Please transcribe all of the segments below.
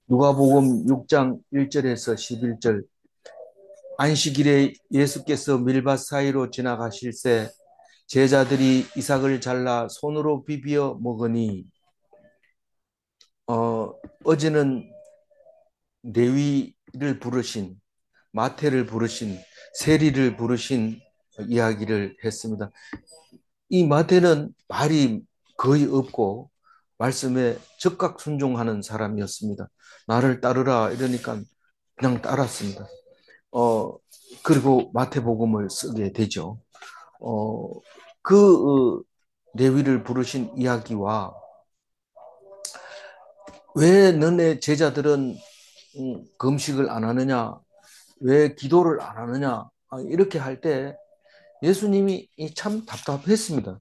누가복음 6장 1절에서 11절. 안식일에 예수께서 밀밭 사이로 지나가실새 제자들이 이삭을 잘라 손으로 비비어 먹으니, 어제는 레위를 부르신, 마태를 부르신, 세리를 부르신 이야기를 했습니다. 이 마태는 말이 거의 없고 말씀에 즉각 순종하는 사람이었습니다. 나를 따르라 이러니까 그냥 따랐습니다. 어, 그리고 마태복음을 쓰게 되죠. 어, 그 레위를 부르신 이야기와 왜 너네 제자들은 금식을 안 하느냐, 왜 기도를 안 하느냐, 이렇게 할 때 예수님이 참 답답했습니다.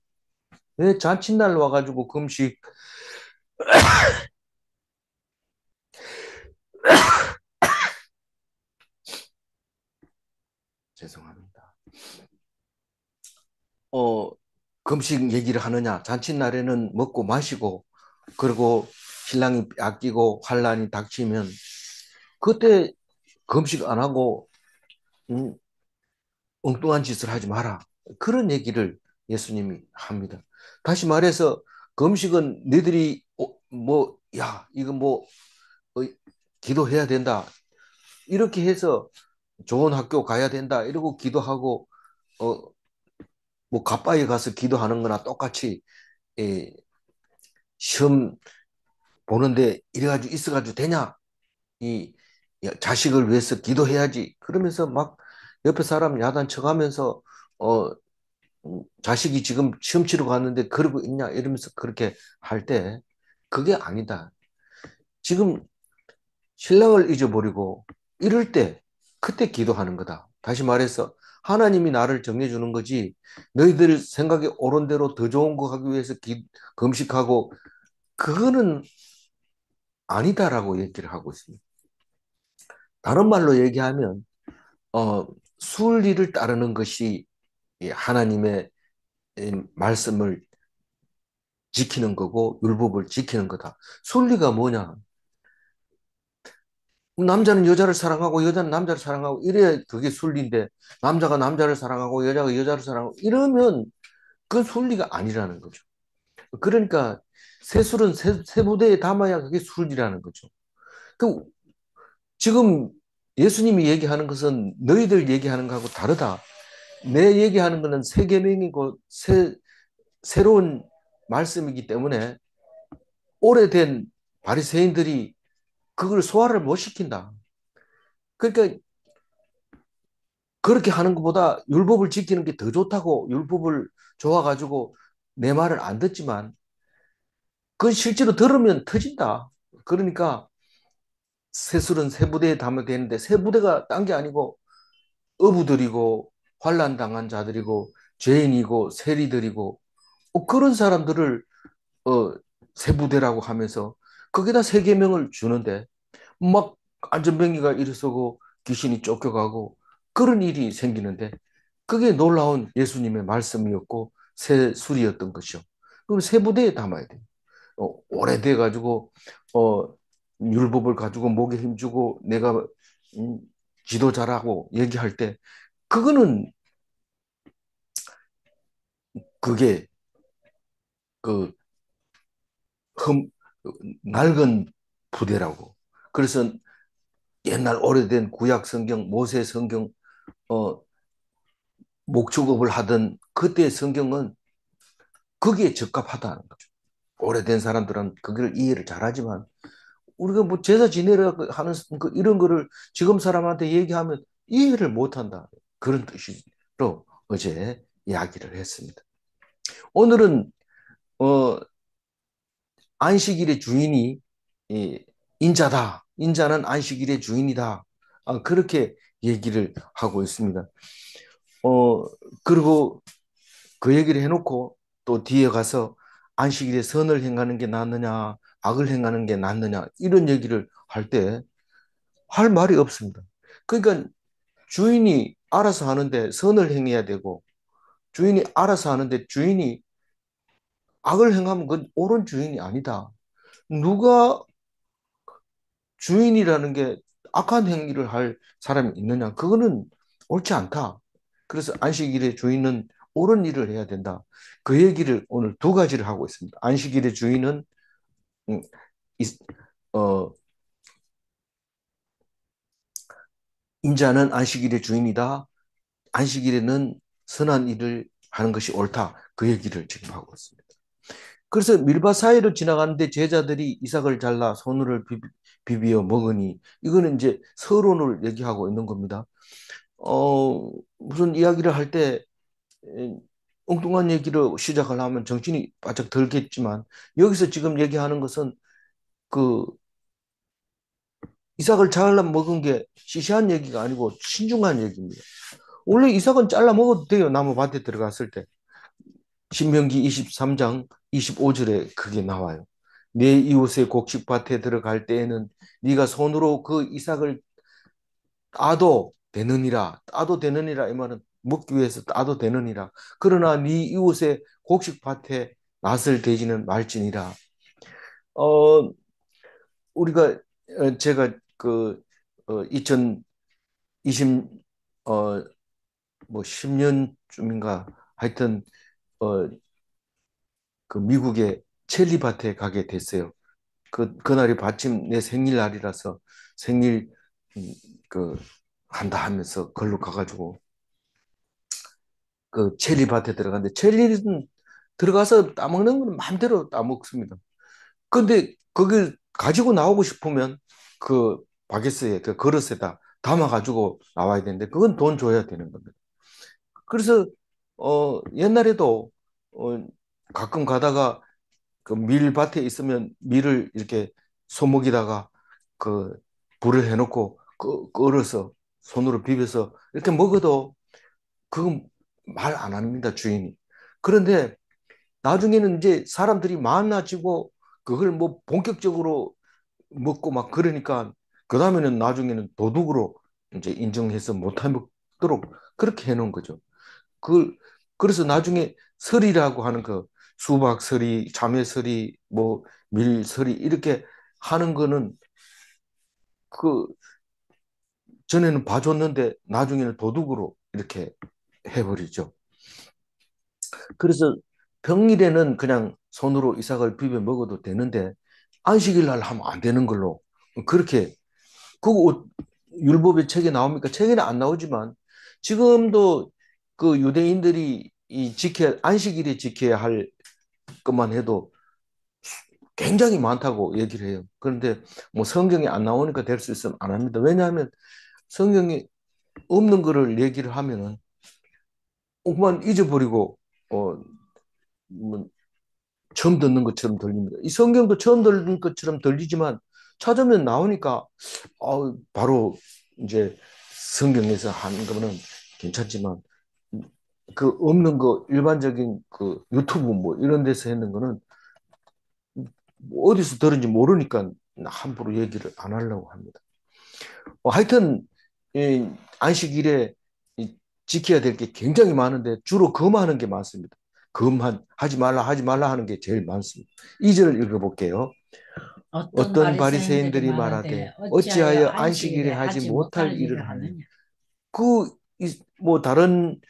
왜 잔칫날 와가지고 금식, 죄송합니다. 어, 금식 얘기를 하느냐, 잔칫날에는 먹고 마시고, 그리고 신랑이 아끼고 환란이 닥치면 그때 금식 안 하고 음, 엉뚱한 짓을 하지 마라. 그런 얘기를 예수님이 합니다. 다시 말해서 금식은 너희들이 야, 이거 어, 기도해야 된다. 이렇게 해서 좋은 학교 가야 된다. 이러고 기도하고 어, 가빠이 가서 기도하는 거나 똑같이 예, 시험 보는데 이래가지고 있어가지고 되냐? 이 자식을 위해서 기도해야지. 그러면서 막 옆에 사람 야단 쳐가면서 어, 자식이 지금 시험 치러 갔는데 그러고 있냐 이러면서 그렇게 할 때 그게 아니다. 지금 신랑을 잊어버리고 이럴 때 그때 기도하는 거다. 다시 말해서 하나님이 나를 정해주는 거지 너희들 생각에 옳은 대로 더 좋은 거 하기 위해서 금식하고 그거는 아니다라고 얘기를 하고 있습니다. 다른 말로 얘기하면 어, 순리를 따르는 것이 하나님의 말씀을 지키는 거고 율법을 지키는 거다. 순리가 뭐냐? 남자는 여자를 사랑하고 여자는 남자를 사랑하고 이래야 그게 순리인데 남자가 남자를 사랑하고 여자가 여자를 사랑하고 이러면 그건 순리가 아니라는 거죠. 그러니까 세술은 세 부대에 담아야 그게 순리라는 거죠. 그 지금 예수님이 얘기하는 것은 너희들 얘기하는 거하고 다르다. 내 얘기하는 거는 새 계명이고 새로운 말씀이기 때문에 오래된 바리새인들이 그걸 소화를 못 시킨다. 그러니까 그렇게 하는 것보다 율법을 지키는 게 더 좋다고 율법을 좋아가지고 내 말을 안 듣지만 그건 실제로 들으면 터진다. 그러니까 세술은 세 부대에 담아야 되는데 세 부대가 딴 게 아니고 어부들이고 환난 당한 자들이고 죄인이고 세리들이고 그런 사람들을 어, 세 부대라고 하면서 거기다 세 계명을 주는데 막 안전병기가 일어서고 귀신이 쫓겨가고 그런 일이 생기는데 그게 놀라운 예수님의 말씀이었고 새 술이었던 것이요. 그럼 새 부대에 담아야 돼요. 오래돼 가지고 어, 율법을 가지고 목에 힘주고 내가 음, 지도자라고 얘기할 때 그거는 그게 그 흠, 낡은 부대라고. 그래서 옛날 오래된 구약 성경, 모세 성경, 어, 목축업을 하던 그때 성경은 거기에 적합하다는 거죠. 오래된 사람들은 그걸 이해를 잘하지만 우리가 뭐 제사 지내려 하는 이런 거를 지금 사람한테 얘기하면 이해를 못한다. 그런 뜻으로 어제 이야기를 했습니다. 오늘은 어, 안식일의 주인이 인자다. 인자는 안식일의 주인이다. 그렇게 얘기를 하고 있습니다. 어, 그리고 그 얘기를 해놓고 또 뒤에 가서 안식일에 선을 행하는 게 낫느냐, 악을 행하는 게 낫느냐, 이런 얘기를 할 때 할 말이 없습니다. 그러니까 주인이 알아서 하는데 선을 행해야 되고, 주인이 알아서 하는데 주인이 악을 행하면 그건 옳은 주인이 아니다. 누가 주인이라는 게 악한 행위를 할 사람이 있느냐? 그거는 옳지 않다. 그래서 안식일의 주인은 옳은 일을 해야 된다. 그 얘기를 오늘 두 가지를 하고 있습니다. 안식일의 주인은 음, 이- 어, 인자는 안식일의 주인이다. 안식일에는 선한 일을 하는 것이 옳다. 그 얘기를 지금 하고 있습니다. 그래서 밀밭 사이를 지나가는데 제자들이 이삭을 잘라 손으로 비비어 먹으니 이거는 이제 서론을 얘기하고 있는 겁니다. 무슨 이야기를 할 때 엉뚱한 얘기를 시작을 하면 정신이 바짝 들겠지만 여기서 지금 얘기하는 것은 그 이삭을 잘라 먹은 게 시시한 얘기가 아니고 신중한 얘기입니다. 원래 이삭은 잘라 먹어도 돼요. 나무 밭에 들어갔을 때. 신명기 23장 25절에 그게 나와요. 내 이웃의 곡식밭에 들어갈 때에는 네가 손으로 그 이삭을 따도 되느니라 이 말은 먹기 위해서 따도 되느니라. 그러나 네 이웃의 곡식밭에 낫을 대지는 말지니라. 어 우리가 제가 그 2020 뭐 10년쯤인가 하여튼 어, 그 미국의 체리밭에 가게 됐어요. 그날이 마침 내 생일날이라서 생일 음, 그 한다 하면서 걸로 가가지고 그 체리밭에 들어갔는데 체리는 들어가서 따먹는 건 마음대로 따먹습니다. 근데 그걸 가지고 나오고 싶으면 그 바게스에 그 그릇에다 담아가지고 나와야 되는데 그건 돈 줘야 되는 겁니다. 그래서 옛날에도 가끔 가다가 그 밀밭에 있으면 밀을 이렇게 소목에다가 그 불을 해놓고 끓어서 손으로 비벼서 이렇게 먹어도 그건 말 안 합니다, 주인이. 그런데 나중에는 이제 사람들이 많아지고 그걸 뭐 본격적으로 먹고 막 그러니까 그 다음에는 나중에는 도둑으로 이제 인정해서 못해 먹도록 그렇게 해놓은 거죠. 그 그래서 나중에 설이라고 하는 그 수박 설이, 참외 설이, 뭐 밀설이 이렇게 하는 거는 그 전에는 봐줬는데 나중에는 도둑으로 이렇게 해버리죠. 그래서 평일에는 그냥 손으로 이삭을 비벼 먹어도 되는데 안식일 날 하면 안 되는 걸로 그렇게 그 율법의 책에 나옵니까? 책에는 안 나오지만 지금도 그 유대인들이 이 안식일에 지켜야 할 것만 해도 굉장히 많다고 얘기를 해요. 그런데 뭐 성경에 안 나오니까 될 수 있으면 안 합니다. 왜냐하면 성경에 없는 거를 얘기를 하면은 그만 잊어버리고 뭐 처음 듣는 것처럼 들립니다. 이 성경도 처음 듣는 것처럼 들리지만 찾으면 나오니까 바로 이제 성경에서 하는 거는 괜찮지만 그 없는 거 일반적인 그 유튜브 뭐 이런 데서 했는 거는 뭐 어디서 들은지 모르니까 함부로 얘기를 안 하려고 합니다. 하여튼 이 안식일에 지켜야 될 게 굉장히 많은데 주로 금하는 게 많습니다. 금한 하지 말라 하지 말라 하는 게 제일 많습니다. 2절 읽어볼게요. 어떤 어떤 바리새인들이 바리새인들이 말하되 말하되 어찌하여 어찌하여 안식일에 안식일에 하지 하지 못할 못할 일을 일을 하느냐. 하느냐. 뭐 다른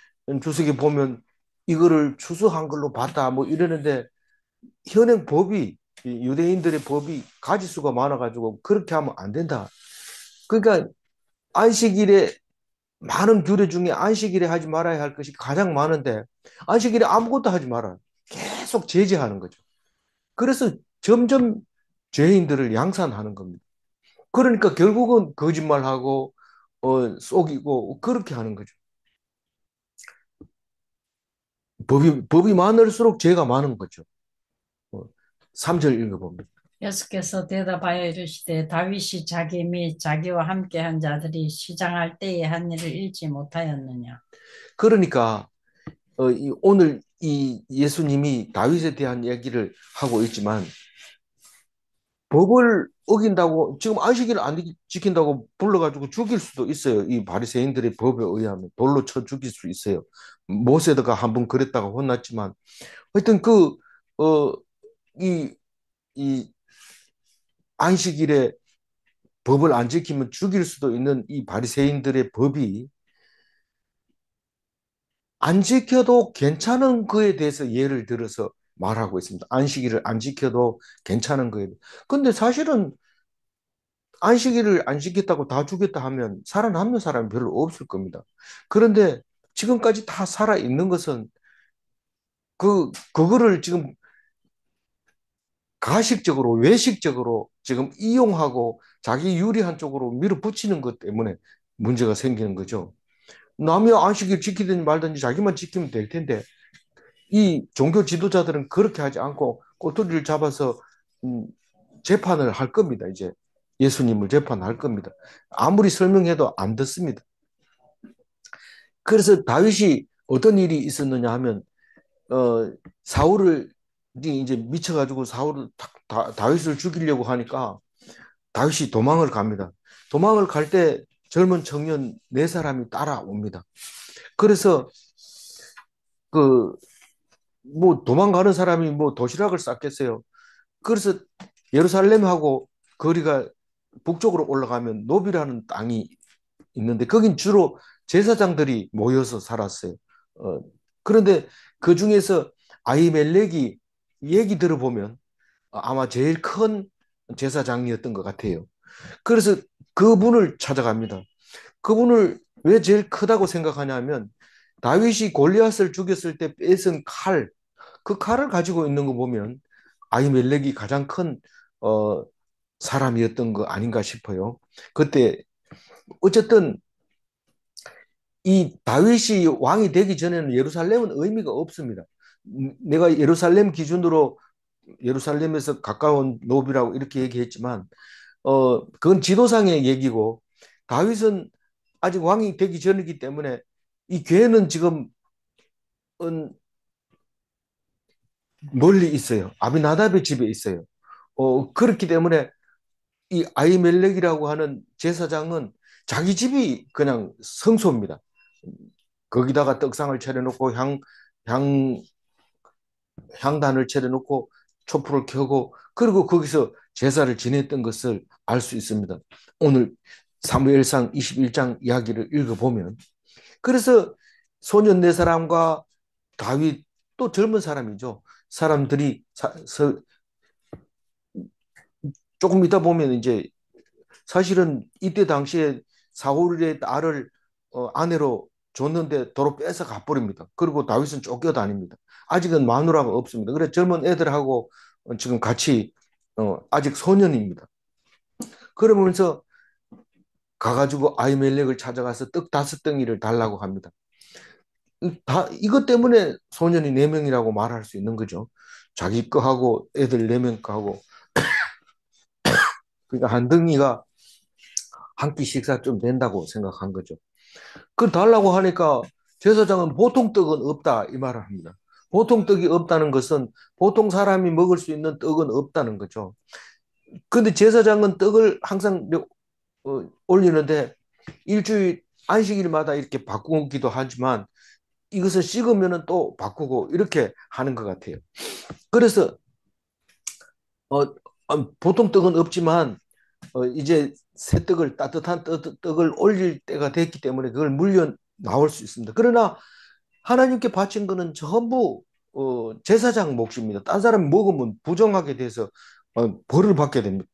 주석에 보면 이거를 추수한 걸로 봤다 뭐 이러는데 현행 법이 유대인들의 법이 가지수가 많아가지고 그렇게 하면 안 된다. 그러니까 안식일에 많은 규례 중에 안식일에 하지 말아야 할 것이 가장 많은데 안식일에 아무것도 하지 말아요. 계속 제재하는 거죠. 그래서 점점 죄인들을 양산하는 겁니다. 그러니까 결국은 거짓말하고 속이고 그렇게 하는 거죠. 법이 많을수록 죄가 많은 거죠. 어, 3절 읽어봅니다. 예수께서 대답하여 이르시되 다윗이 자기 및 자기와 함께 한 자들이 시장할 때에 한 일을 잃지 못하였느냐. 그러니까 오늘 이 예수님이 다윗에 대한 얘기를 하고 있지만 법을 어긴다고 지금 안식일을 안 지킨다고 불러가지고 죽일 수도 있어요. 이 바리새인들의 법에 의하면 돌로 쳐 죽일 수 있어요. 모세가 한 번 그랬다가 혼났지만 하여튼 어, 이, 이 안식일에 법을 안 지키면 죽일 수도 있는 이 바리새인들의 법이 안 지켜도 괜찮은 거에 대해서 예를 들어서 말하고 있습니다. 안식일을 안 지켜도 괜찮은 거에. 근데 사실은 안식일을 안 지켰다고 다 죽였다 하면 살아남는 사람이 별로 없을 겁니다. 그런데 지금까지 다 살아 있는 것은 그거를 지금 가식적으로, 외식적으로 지금 이용하고 자기 유리한 쪽으로 밀어붙이는 것 때문에 문제가 생기는 거죠. 남이 안식일 지키든지 말든지 자기만 지키면 될 텐데 이 종교 지도자들은 그렇게 하지 않고 꼬투리를 잡아서 음, 재판을 할 겁니다. 이제 예수님을 재판할 겁니다. 아무리 설명해도 안 듣습니다. 그래서 다윗이 어떤 일이 있었느냐 하면 사울을 이제 미쳐가지고 사울을 다윗을 죽이려고 하니까 다윗이 도망을 갑니다. 도망을 갈 때 젊은 청년 네 사람이 따라옵니다. 그래서 그 뭐 도망가는 사람이 뭐 도시락을 쌌겠어요. 그래서 예루살렘하고 거리가 북쪽으로 올라가면 노비라는 땅이 있는데 거긴 주로 제사장들이 모여서 살았어요. 어, 그런데 그 중에서 아히멜렉이 얘기 들어보면 아마 제일 큰 제사장이었던 것 같아요. 그래서 그분을 찾아갑니다. 그분을 왜 제일 크다고 생각하냐면 다윗이 골리앗을 죽였을 때 뺏은 칼, 그 칼을 가지고 있는 거 보면 아히멜렉이 가장 큰 어, 사람이었던 거 아닌가 싶어요. 그때 어쨌든 이 다윗이 왕이 되기 전에는 예루살렘은 의미가 없습니다. 내가 예루살렘 기준으로 예루살렘에서 가까운 노비라고 이렇게 얘기했지만 그건 지도상의 얘기고 다윗은 아직 왕이 되기 전이기 때문에 이 괴는 지금 멀리 있어요. 아비나답의 집에 있어요. 그렇기 때문에 이 아히멜렉이라고 하는 제사장은 자기 집이 그냥 성소입니다. 거기다가 떡상을 차려놓고 향, 향단을 차려놓고 촛불을 켜고 그리고 거기서 제사를 지냈던 것을 알 수 있습니다. 오늘 사무엘상 21장 이야기를 읽어보면 그래서 소년 네 사람과 다윗 또 젊은 사람이죠. 사람들이 조금 이따 보면 이제 사실은 이때 당시에 사울의 딸을 아내로 줬는데 도로 뺏어 가버립니다. 그리고 다윗은 쫓겨다닙니다. 아직은 마누라가 없습니다. 그래 젊은 애들하고 지금 같이 아직 소년입니다. 그러면서 가가지고 아히멜렉을 찾아가서 떡 다섯 덩이를 달라고 합니다. 이것 때문에 소년이 네 명이라고 말할 수 있는 거죠. 자기 거 하고 애들 네 명 거 하고 그러니까 한 덩이가 한 끼 식사 좀 된다고 생각한 거죠. 그 달라고 하니까 제사장은 보통 떡은 없다 이 말을 합니다. 보통 떡이 없다는 것은 보통 사람이 먹을 수 있는 떡은 없다는 거죠. 근데 제사장은 떡을 항상 올리는데 일주일 안식일마다 이렇게 바꾸기도 하지만 이것을 식으면 또 바꾸고 이렇게 하는 것 같아요. 그래서 어, 보통 떡은 없지만 이제 새 떡을 따뜻한 떡을 올릴 때가 됐기 때문에 그걸 물려 나올 수 있습니다. 그러나 하나님께 바친 거는 전부 제사장 몫입니다. 딴 사람이 먹으면 부정하게 돼서 벌을 받게 됩니다.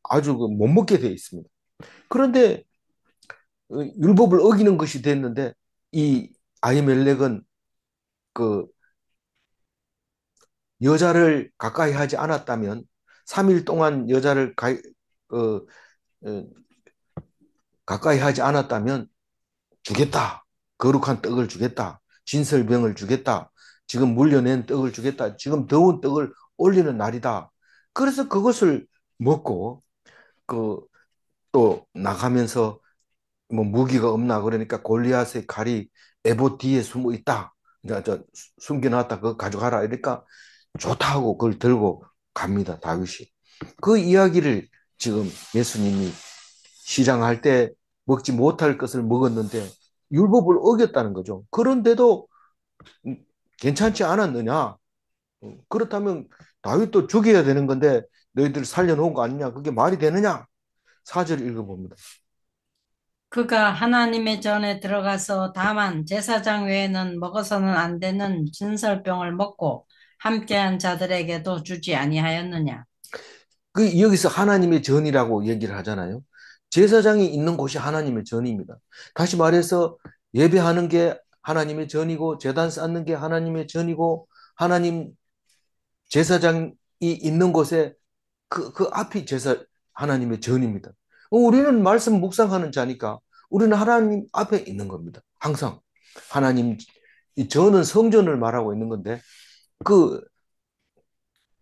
아주 못 먹게 돼 있습니다. 그런데 율법을 어기는 것이 됐는데 이 아히멜렉은 그 여자를 가까이 하지 않았다면 3일 동안 여자를 어, 어, 가까이 하지 않았다면 주겠다. 거룩한 떡을 주겠다. 진설병을 주겠다. 지금 물려낸 떡을 주겠다. 지금 더운 떡을 올리는 날이다. 그래서 그것을 먹고 그 또 나가면서 뭐 무기가 없나 그러니까 골리앗의 칼이 에봇 뒤에 숨어 있다. 이제 숨겨놨다. 그거 가져가라. 이러니까 좋다 하고 그걸 들고 갑니다. 다윗이. 그 이야기를 지금 예수님이 시장할 때 먹지 못할 것을 먹었는데 율법을 어겼다는 거죠. 그런데도 괜찮지 않았느냐? 그렇다면 다윗도 죽여야 되는 건데 너희들 살려놓은 거 아니냐? 그게 말이 되느냐? 4절 읽어봅니다. 그가 하나님의 전에 들어가서 다만 제사장 외에는 먹어서는 안 되는 진설병을 먹고 함께한 자들에게도 주지 아니하였느냐. 여기서 하나님의 전이라고 얘기를 하잖아요. 제사장이 있는 곳이 하나님의 전입니다. 다시 말해서 예배하는 게 하나님의 전이고 제단 쌓는 게 하나님의 전이고 하나님 제사장이 있는 곳에 그 앞이 하나님의 전입니다. 우리는 말씀 묵상하는 자니까 우리는 하나님 앞에 있는 겁니다. 항상 하나님 이 전은 성전을 말하고 있는 건데 그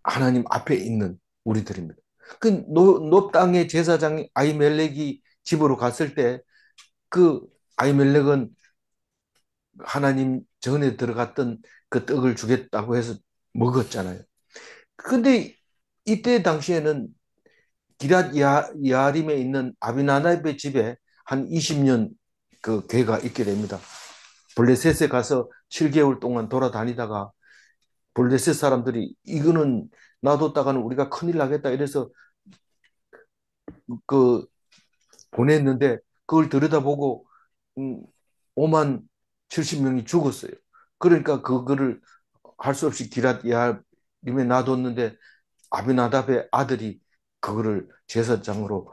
하나님 앞에 있는 우리들입니다. 그높 땅의 제사장 아히멜렉이 집으로 갔을 때 그 아히멜렉은 하나님 전에 들어갔던 그 떡을 주겠다고 해서 먹었잖아요. 근데 이때 당시에는 기럇 야림에 있는 아비나답의 집에 한 20년 그 괴가 있게 됩니다. 블레셋에 가서 7개월 동안 돌아다니다가 블레셋 사람들이 이거는 놔뒀다가는 우리가 큰일 나겠다 이래서 그 보냈는데 그걸 들여다보고 5만 70명이 죽었어요. 그러니까 그거를 할 수 없이 기럇 야림에 놔뒀는데 아비나답의 아들이 그거를 제사장으로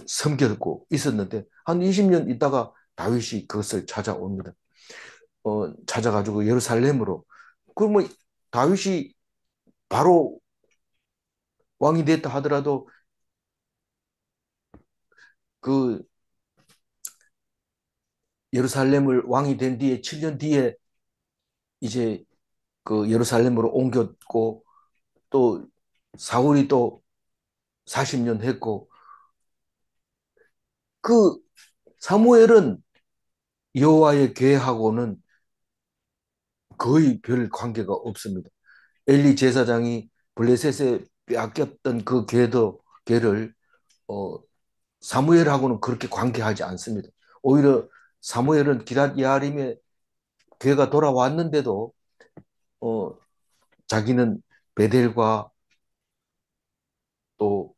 섬겼고 있었는데 한 20년 있다가 다윗이 그것을 찾아옵니다. 찾아가지고 예루살렘으로. 그러면 다윗이 바로 왕이 됐다 하더라도 그 예루살렘을 왕이 된 뒤에 7년 뒤에 이제 그 예루살렘으로 옮겼고 또 사울이 또 40년 했고 그 사무엘은 여호와의 계하고는 거의 별 관계가 없습니다. 엘리 제사장이 블레셋에 빼앗겼던 그 계를 어, 사무엘하고는 그렇게 관계하지 않습니다. 오히려 사무엘은 기럇 야림에 괴가 돌아왔는데도 어, 자기는 베델과 또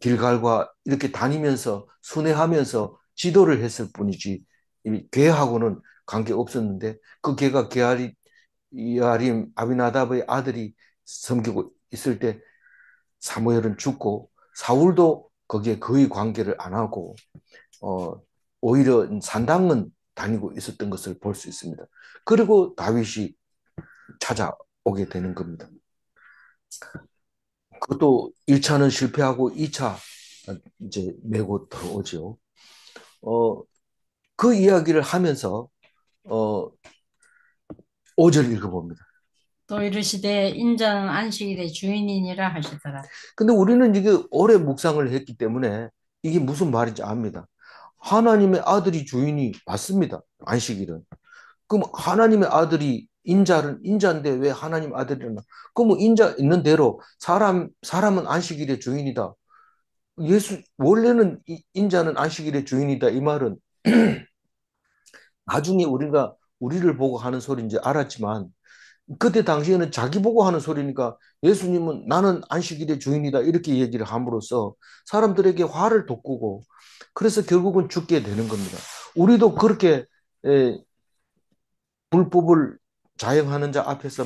길갈과 이렇게 다니면서 순회하면서 지도를 했을 뿐이지 이 괴하고는 관계 없었는데 그 괴가 게하림 아비나답의 아들이 섬기고 있을 때 사무엘은 죽고 사울도 거기에 거의 관계를 안 하고 어, 오히려 산당은 다니고 있었던 것을 볼 수 있습니다. 그리고 다윗이 찾아오게 되는 겁니다. 그것도 1차는 실패하고 2차 이제 메고 들어오죠. 어, 그 이야기를 하면서 어, 5절 읽어봅니다. 또 이르시되 인자는 안식일의 주인이니라 하시더라. 근데 우리는 이게 오래 묵상을 했기 때문에 이게 무슨 말인지 압니다. 하나님의 아들이 주인이 맞습니다. 안식일은. 그럼 하나님의 아들이 인자인데 왜 하나님 아들이나? 그럼 인자 있는 대로 사람은 안식일의 주인이다. 원래는 인자는 안식일의 주인이다. 이 말은 나중에 우리를 보고 하는 소리인지 알았지만 그때 당시에는 자기 보고 하는 소리니까 예수님은 나는 안식일의 주인이다 이렇게 얘기를 함으로써 사람들에게 화를 돋구고 그래서 결국은 죽게 되는 겁니다. 우리도 그렇게 에, 불법을 자행하는 자 앞에서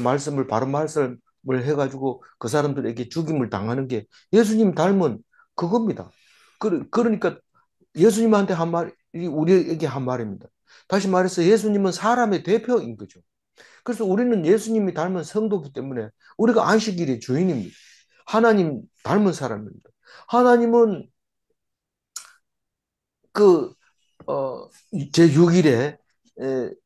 바른 말씀을 해가지고 그 사람들에게 죽임을 당하는 게 예수님 닮은 그겁니다. 그러니까 예수님한테 한 말이 우리에게 한 말입니다. 다시 말해서 예수님은 사람의 대표인 거죠. 그래서 우리는 예수님이 닮은 성도기 때문에 우리가 안식일의 주인입니다. 하나님 닮은 사람입니다. 하나님은 그, 제 6일에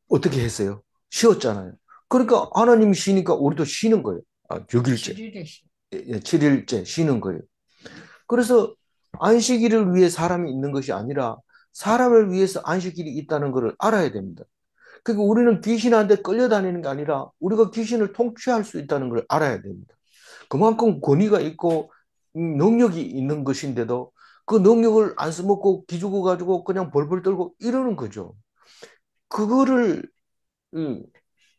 어떻게 했어요? 쉬었잖아요. 그러니까 하나님이 쉬니까 우리도 쉬는 거예요. 6일째, 7일에 7일째 쉬는 거예요. 그래서 안식일을 위해 사람이 있는 것이 아니라 사람을 위해서 안식일이 있다는 것을 알아야 됩니다. 그러니까 우리는 귀신한테 끌려다니는 게 아니라 우리가 귀신을 통치할 수 있다는 걸 알아야 됩니다. 그만큼 권위가 있고 능력이 있는 것인데도 그 능력을 안 써먹고 기죽어 가지고 그냥 벌벌 떨고 이러는 거죠. 그거를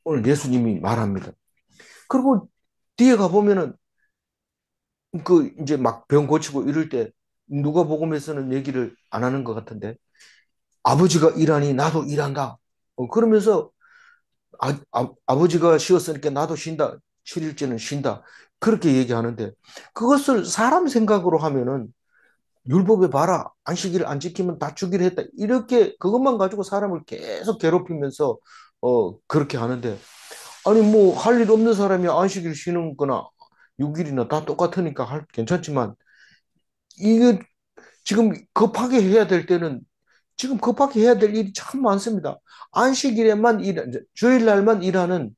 오늘 예수님이 말합니다. 그리고 뒤에 가보면은 그 이제 막 병 고치고 이럴 때 누가복음에서는 얘기를 안 하는 것 같은데 아버지가 일하니 나도 일한다. 그러면서 아버지가 쉬었으니까 나도 쉰다. 7일째는 쉰다. 그렇게 얘기하는데 그것을 사람 생각으로 하면은 율법에 봐라. 안식일을 안 지키면 다 죽이려 했다. 이렇게 그것만 가지고 사람을 계속 괴롭히면서 그렇게 하는데 아니 뭐 할 일 없는 사람이 안식일 쉬는 거나 6일이나 다 똑같으니까 괜찮지만 이게 지금 급하게 해야 될 때는 지금 급하게 해야 될 일이 참 많습니다. 안식일에만 주일날만 일하는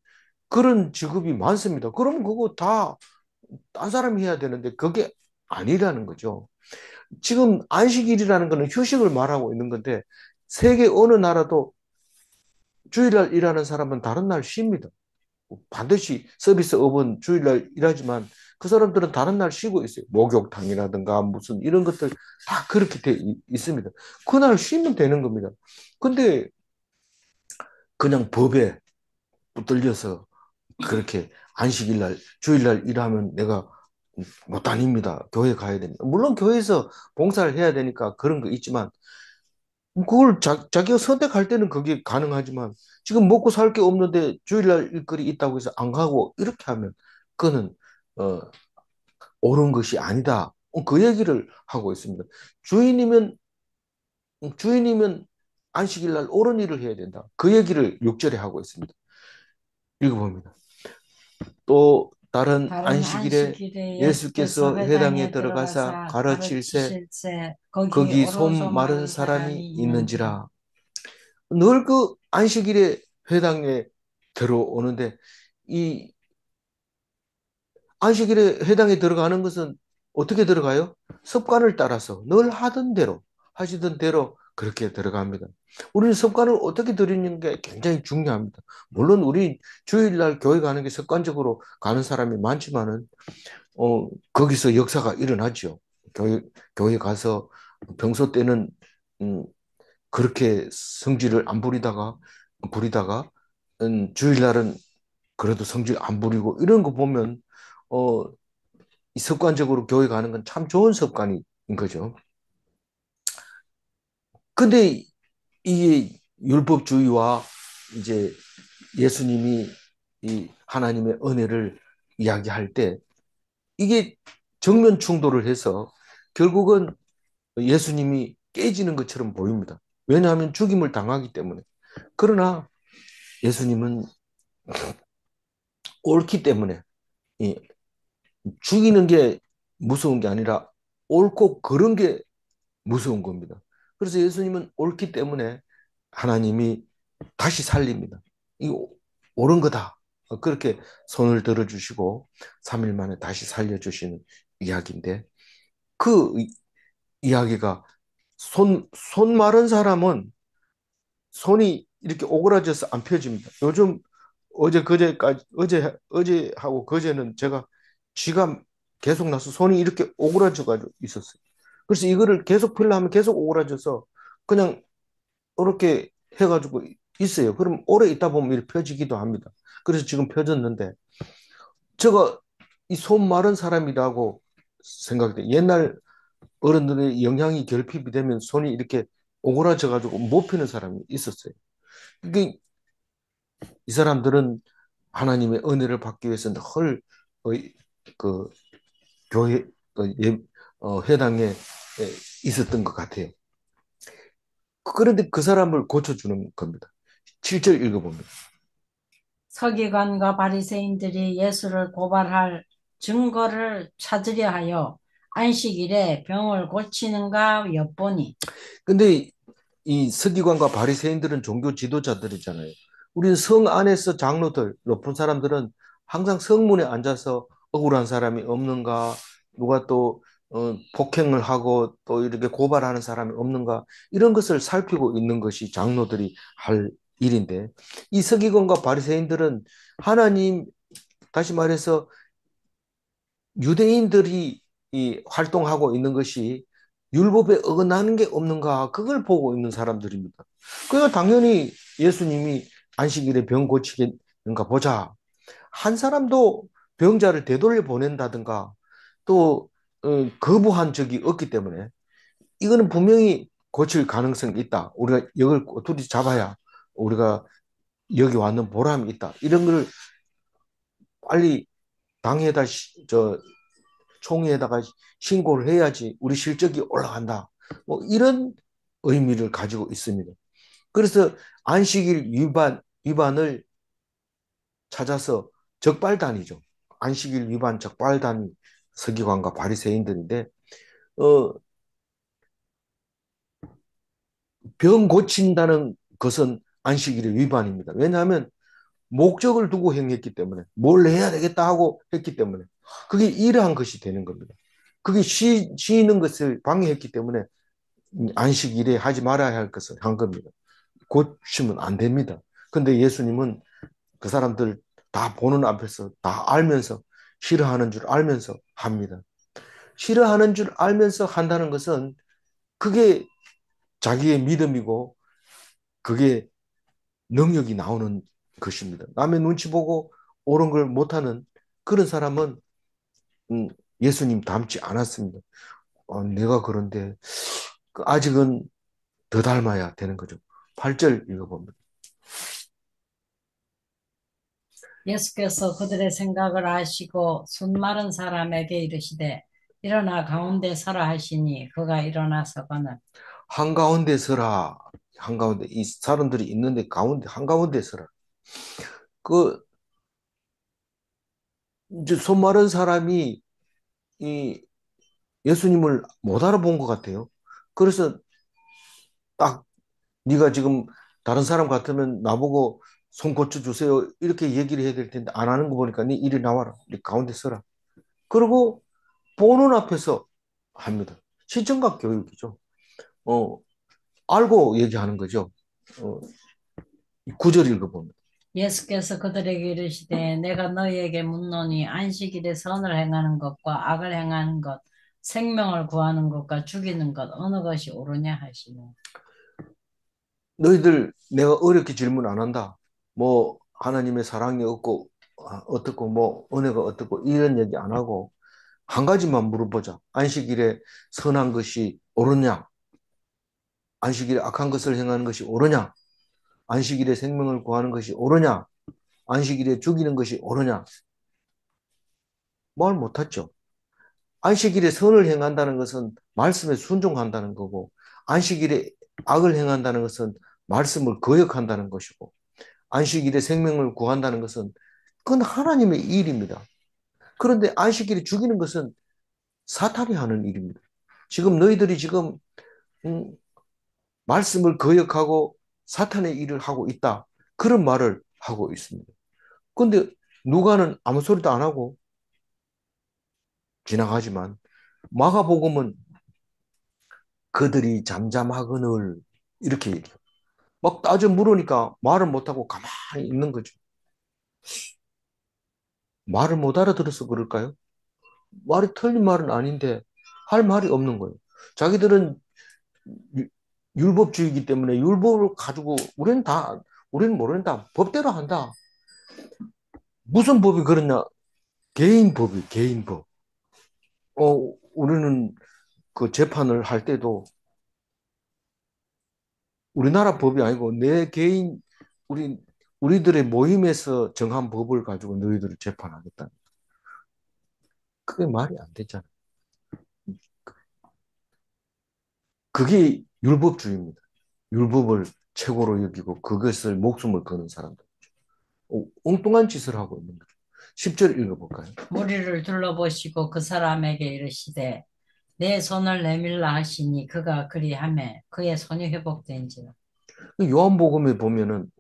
그런 직업이 많습니다. 그럼 그거 다 딴 사람이 해야 되는데 그게 아니라는 거죠. 지금 안식일이라는 거는 휴식을 말하고 있는 건데 세계 어느 나라도 주일날 일하는 사람은 다른 날 쉽니다. 반드시 서비스업은 주일날 일하지만 그 사람들은 다른 날 쉬고 있어요. 목욕탕이라든가 무슨 이런 것들 다 그렇게 돼 있습니다. 그날 쉬면 되는 겁니다. 근데 그냥 법에 붙들려서 그렇게 안식일날, 주일날 일하면 내가 못 다닙니다. 교회 가야 됩니다. 물론 교회에서 봉사를 해야 되니까 그런 거 있지만 그걸 자기가 선택할 때는 그게 가능하지만 지금 먹고 살 게 없는데 주일날 일거리 있다고 해서 안 가고 이렇게 하면 그거는 어, 옳은 것이 아니다. 그 얘기를 하고 있습니다. 주인이면 주인이면 안식일날 옳은 일을 해야 된다. 그 얘기를 6절에 하고 있습니다. 읽어봅니다. 또 다른 다른 안식일에 안식일에 예수께서 예수께서 회당에 회당에 들어가사 들어가사 가르칠새 가르치실세 거기 거기 오로소 손 마른 마른 사람이 사람이 있는지라. 있는지라. 늘 그 안식일에 회당에 들어오는데 이 안식일에 회당에 들어가는 것은 어떻게 들어가요? 습관을 따라서 늘 하던 대로 하시던 대로 그렇게 들어갑니다. 우리는 습관을 어떻게 들이는 게 굉장히 중요합니다. 물론 우리 주일날 교회 가는 게 습관적으로 가는 사람이 많지만은 거기서 역사가 일어나죠. 교회, 교회 가서 평소 때는 음, 그렇게 성질을 안 부리다가 주일날은 그래도 성질 안 부리고 이런 거 보면 어, 이 습관적으로 교회 가는 건 참 좋은 습관인 거죠. 근데 이게 율법주의와 이제 예수님이 이 하나님의 은혜를 이야기할 때 이게 정면 충돌을 해서 결국은 예수님이 깨지는 것처럼 보입니다. 왜냐하면 죽임을 당하기 때문에. 그러나 예수님은 옳기 때문에 이 죽이는 게 무서운 게 아니라 옳고 그른 게 무서운 겁니다. 그래서 예수님은 옳기 때문에 하나님이 다시 살립니다. 이거 옳은 거다. 그렇게 손을 들어주시고 3일 만에 다시 살려주시는 이야기인데 그 이야기가 손 마른 사람은 손이 이렇게 오그라져서 안 펴집니다. 요즘 어제하고 그제는 제가 쥐가 계속 나서 손이 이렇게 오그라져 가지고 있었어요. 그래서 이거를 계속 펴려면 계속 오그라져서 그냥 이렇게 해가지고 있어요. 그럼 오래 있다 보면 이렇게 펴지기도 합니다. 그래서 지금 펴졌는데 제가 이 손 마른 사람이라고 생각돼. 옛날 어른들의 영향이 결핍이 되면 손이 이렇게 오그라져 가지고 못 펴는 사람이 있었어요. 그게 이 사람들은 하나님의 은혜를 받기 위해서는 그 교회 회당에 있었던 것 같아요. 그런데 그 사람을 고쳐주는 겁니다. 7절 읽어봅니다. 서기관과 바리새인들이 예수를 고발할 증거를 찾으려 하여 안식일에 병을 고치는가 엿보니. 근데 이 서기관과 바리새인들은 종교 지도자들이잖아요. 우리는 성 안에서 장로들, 높은 사람들은 항상 성문에 앉아서 억울한 사람이 없는가, 누가 또 폭행을 하고 또 이렇게 고발하는 사람이 없는가, 이런 것을 살피고 있는 것이 장로들이 할 일인데, 이 서기관과 바리새인들은 하나님, 다시 말해서 유대인들이 이 활동하고 있는 것이 율법에 어긋나는 게 없는가 그걸 보고 있는 사람들입니다. 그러니까 당연히 예수님이 안식일에 병 고치겠는가 보자. 한 사람도 병자를 되돌려 보낸다든가 또 거부한 적이 없기 때문에 이거는 분명히 고칠 가능성이 있다. 우리가 이걸 꼬투리 잡아야 우리가 여기 왔는 보람이 있다. 이런 걸 빨리 당에다 총회에다가 신고를 해야지 우리 실적이 올라간다. 뭐 이런 의미를 가지고 있습니다. 그래서 안식일 위반을 찾아서 적발단이죠. 안식일 위반 적발단이 서기관과 바리새인들인데 어, 병 고친다는 것은 안식일의 위반입니다. 왜냐하면 목적을 두고 행했기 때문에 뭘 해야 되겠다 하고 했기 때문에 그게 이러한 것이 되는 겁니다. 그게 쉬는 것을 방해했기 때문에 안식일에 하지 말아야 할 것을 한 겁니다. 고치면 안 됩니다. 근데 예수님은 그 사람들 다 보는 앞에서 다 알면서 싫어하는 줄 알면서 합니다. 싫어하는 줄 알면서 한다는 것은 그게 자기의 믿음이고 그게 능력이 나오는 것입니다. 남의 눈치 보고 옳은 걸 못하는 그런 사람은 음, 예수님 닮지 않았습니다. 내가 그런데 아직은 더 닮아야 되는 거죠. 8절 읽어봅니다. 예수께서 그들의 생각을 아시고 손 마른 사람에게 이르시되 일어나 가운데 서라 하시니 그가 일어나서거늘 한가운데 서라. 한가운데 이 사람들이 있는데 가운데 한가운데 서라. 그 이제 손 마른 사람이 이 예수님을 못 알아본 것 같아요. 그래서 딱 네가 지금 다른 사람 같으면 나보고 손 고쳐 주세요 이렇게 얘기를 해야 될 텐데 안 하는 거 보니까 네 이리 나와라. 네 가운데 서라. 그리고 보는 앞에서 합니다. 시청각 교육이죠. 어, 알고 얘기하는 거죠. 어, 구절 읽어보면. 예수께서 그들에게 이르시되 내가 너희에게 묻노니 안식일에 선을 행하는 것과 악을 행하는 것 생명을 구하는 것과 죽이는 것 어느 것이 옳으냐 하시니 너희들 내가 어렵게 질문 안 한다. 뭐 하나님의 사랑이 없고 어떻고 뭐 은혜가 어떻고 이런 얘기 안 하고 한 가지만 물어보자. 안식일에 선한 것이 옳으냐? 안식일에 악한 것을 행하는 것이 옳으냐? 안식일에 생명을 구하는 것이 옳으냐? 안식일에 죽이는 것이 옳으냐? 말 못했죠. 안식일에 선을 행한다는 것은 말씀에 순종한다는 거고, 안식일에 악을 행한다는 것은 말씀을 거역한다는 것이고, 안식일에 생명을 구한다는 것은 그건 하나님의 일입니다. 그런데 안식일에 죽이는 것은 사탄이 하는 일입니다. 지금 너희들이 지금 음, 말씀을 거역하고 사탄의 일을 하고 있다. 그런 말을 하고 있습니다. 그런데 누가는 아무 소리도 안 하고 지나가지만 마가복음은 그들이 잠잠하거늘 이렇게 얘기해요. 막 따져 물으니까 말을 못하고 가만히 있는 거죠. 말을 못 알아들어서 그럴까요? 말이 틀린 말은 아닌데 할 말이 없는 거예요. 자기들은 유- 율법주의이기 때문에 율법을 가지고 우리는 모른다. 법대로 한다. 무슨 법이 그러냐? 개인 법이 개인 법. 우리는 그 재판을 할 때도 우리나라 법이 아니고 내 개인 우리 우리들의 모임에서 정한 법을 가지고 너희들을 재판하겠다. 그게 말이 안 되잖아. 그게 율법주의입니다. 율법을 최고로 여기고 그것을 목숨을 거는 사람들. 엉뚱한 짓을 하고 있는 거죠. 10절 읽어볼까요? 무리를 둘러보시고 그 사람에게 이르시되 내 손을 내밀라 하시니 그가 그리하매 그의 손이 회복된지라 요한복음에 보면은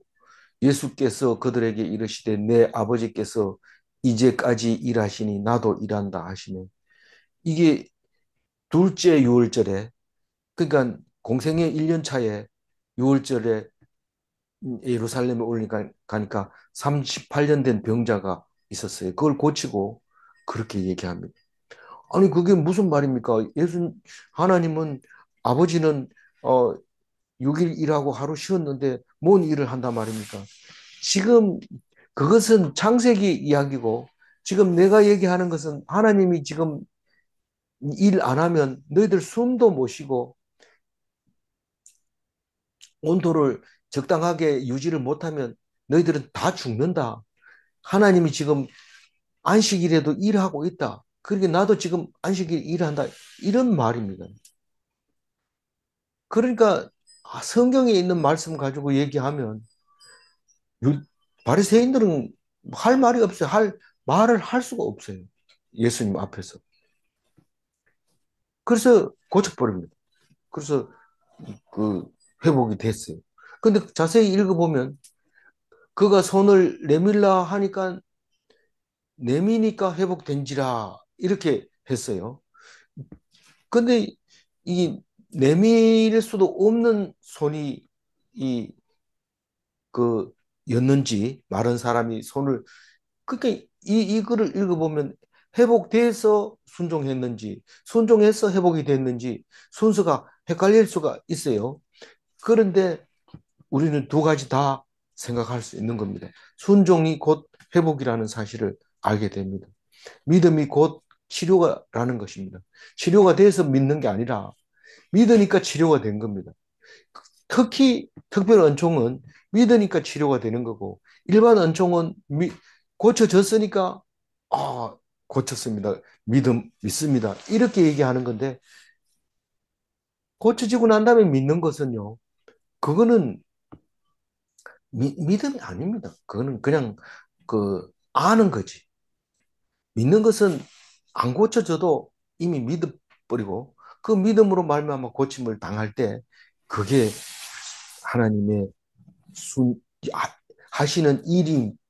예수께서 그들에게 이르시되 내 아버지께서 이제까지 일하시니 나도 일한다 하시네. 이게 둘째 유월절에 그러니까 공생의 1년 차에 유월절에 예루살렘에 올리니까 가니까 38년 된 병자가 있었어요. 그걸 고치고 그렇게 얘기합니다. 아니 그게 무슨 말입니까? 하나님은 아버지는 어 6일 일하고 하루 쉬었는데 뭔 일을 한단 말입니까? 지금 그것은 창세기 이야기고 지금 내가 얘기하는 것은 하나님이 지금 일 안 하면 너희들 숨도 못 쉬고 온도를 적당하게 유지를 못하면 너희들은 다 죽는다. 하나님이 지금 안식일에도 일하고 있다. 그러니까 나도 지금 안식일 일한다. 이런 말입니다. 그러니까 성경에 있는 말씀 가지고 얘기하면 바리새인들은 할 말이 없어요. 할 말을 할 수가 없어요. 예수님 앞에서. 그래서 고쳐버립니다. 그래서 그 회복이 됐어요. 근데 자세히 읽어보면 그가 손을 내밀라 하니까 내미니까 회복된지라 이렇게 했어요. 근데 이 내밀 수도 없는 손이 이 그 였는지 마른 사람이 손을 그러니까 이거를 읽어보면 회복돼서 순종했는지 순종해서 회복이 됐는지 순서가 헷갈릴 수가 있어요. 그런데 우리는 두 가지 다 생각할 수 있는 겁니다. 순종이 곧 회복이라는 사실을 알게 됩니다. 믿음이 곧 치료가라는 것입니다. 치료가 돼서 믿는 게 아니라 믿으니까 치료가 된 겁니다. 특히 특별 은총은 믿으니까 치료가 되는 거고 일반 은총은 고쳐졌으니까 아 고쳤습니다. 믿습니다. 이렇게 얘기하는 건데 고쳐지고 난 다음에 믿는 것은요. 그거는 믿음이 아닙니다. 그거는 그냥 아는 거지. 믿는 것은 안 고쳐져도 이미 믿어버리고 그 믿음으로 말미암아 고침을 당할 때 그게 하나님의 순, 하시는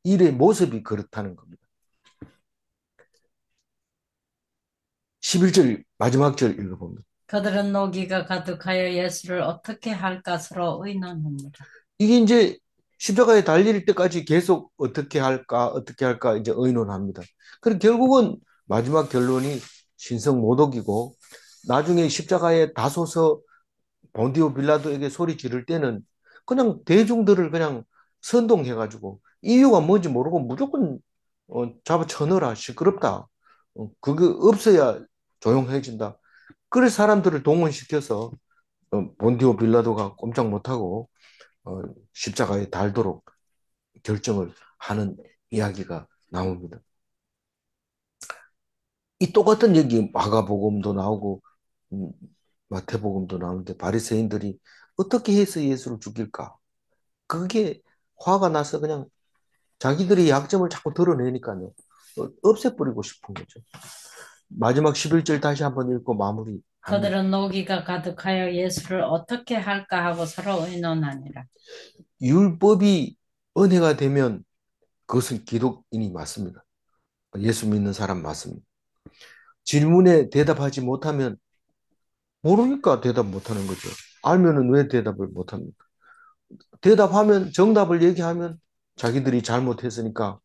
일의 모습이 그렇다는 겁니다. 11절 마지막 절 읽어봅니다. 그들은 노기가 가득하여 예수를 어떻게 할까 서로 의논합니다. 이게 이제 십자가에 달릴 때까지 계속 어떻게 할까 이제 의논합니다. 그리고 결국은 마지막 결론이 신성모독이고 나중에 십자가에 다소서 본디오 빌라도에게 소리 지를 때는 그냥 대중들을 그냥 선동해가지고 이유가 뭔지 모르고 무조건 잡아 쳐넣어라 시끄럽다. 그게 없어야 조용해진다. 그래서 사람들을 동원시켜서 본디오 빌라도가 꼼짝 못하고 어, 십자가에 달도록 결정을 하는 이야기가 나옵니다. 이 똑같은 얘기 마가복음도 나오고 음, 마태복음도 나오는데 바리새인들이 어떻게 해서 예수를 죽일까? 그게 화가 나서 그냥 자기들의 약점을 자꾸 드러내니까요. 없애버리고 싶은 거죠. 마지막 11절 다시 한번 읽고 마무리합니다. 그들은 노기가 가득하여 예수를 어떻게 할까 하고 서로 의논하니라. 율법이 은혜가 되면 그것은 기독인이 맞습니다. 예수 믿는 사람 맞습니다. 질문에 대답하지 못하면 모르니까 대답 못하는 거죠. 알면은 왜 대답을 못합니까? 대답하면 정답을 얘기하면 자기들이 잘못했으니까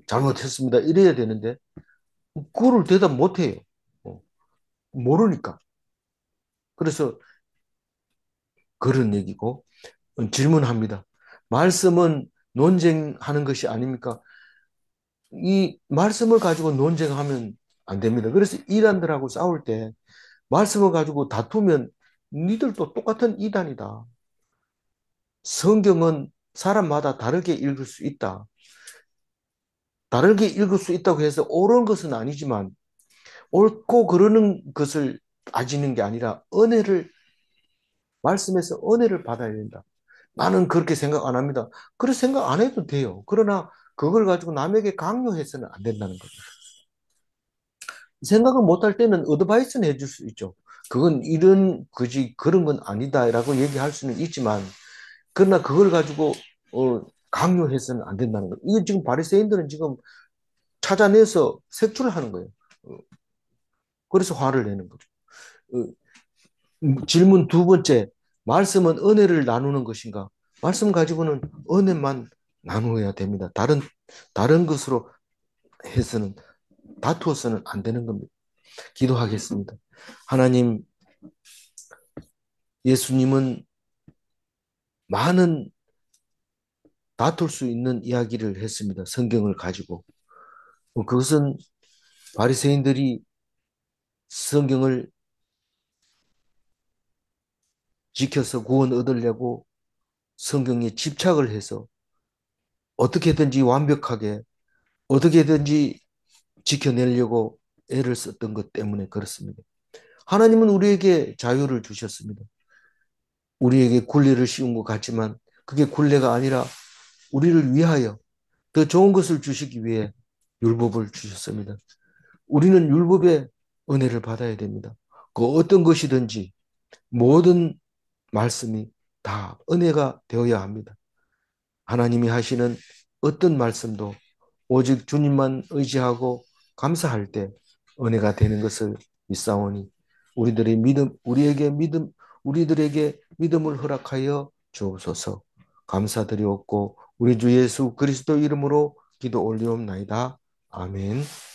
잘못했습니다. 이래야 되는데 그거를 대답 못해요. 어, 모르니까. 그래서 그런 얘기고 질문합니다. 말씀은 논쟁하는 것이 아닙니까? 이 말씀을 가지고 논쟁하면 안 됩니다. 그래서 이단들하고 싸울 때 말씀을 가지고 다투면 니들도 똑같은 이단이다. 성경은 사람마다 다르게 읽을 수 있다. 다르게 읽을 수 있다고 해서 옳은 것은 아니지만 옳고 그러는 것을 따지는 게 아니라 말씀에서 은혜를 받아야 된다. 나는 그렇게 생각 안 합니다. 그렇게 생각 안 해도 돼요. 그러나 그걸 가지고 남에게 강요해서는 안 된다는 거죠. 생각을 못할 때는 어드바이스는 해줄 수 있죠. 그건 그런 건 아니다라고 얘기할 수는 있지만, 그러나 그걸 가지고, 강요해서는 안 된다는 거예요. 이거 지금 바리새인들은 지금 찾아내서 색출을 하는 거예요. 어, 그래서 화를 내는 거죠. 어, 질문 두 번째, 말씀은 은혜를 나누는 것인가? 말씀 가지고는 은혜만 나누어야 됩니다. 다른 것으로 해서는, 다투어서는 안 되는 겁니다. 기도하겠습니다. 하나님, 예수님은 많은 다툴 수 있는 이야기를 했습니다. 성경을 가지고. 그것은 바리새인들이 성경을 지켜서 구원 얻으려고 성경에 집착을 해서 어떻게든지 완벽하게 어떻게든지 지켜내려고 애를 썼던 것 때문에 그렇습니다. 하나님은 우리에게 자유를 주셨습니다. 우리에게 굴레를 씌운 것 같지만 그게 굴레가 아니라 우리를 위하여 더 좋은 것을 주시기 위해 율법을 주셨습니다. 우리는 율법의 은혜를 받아야 됩니다. 그 어떤 것이든지 모든 말씀이 다 은혜가 되어야 합니다. 하나님이 하시는 어떤 말씀도 오직 주님만 의지하고 감사할 때 은혜가 되는 것을 믿사오니 우리들의 믿음, 우리들에게 믿음을 허락하여 주옵소서. 감사드리옵고 우리 주 예수 그리스도 이름으로 기도 올리옵나이다. 아멘.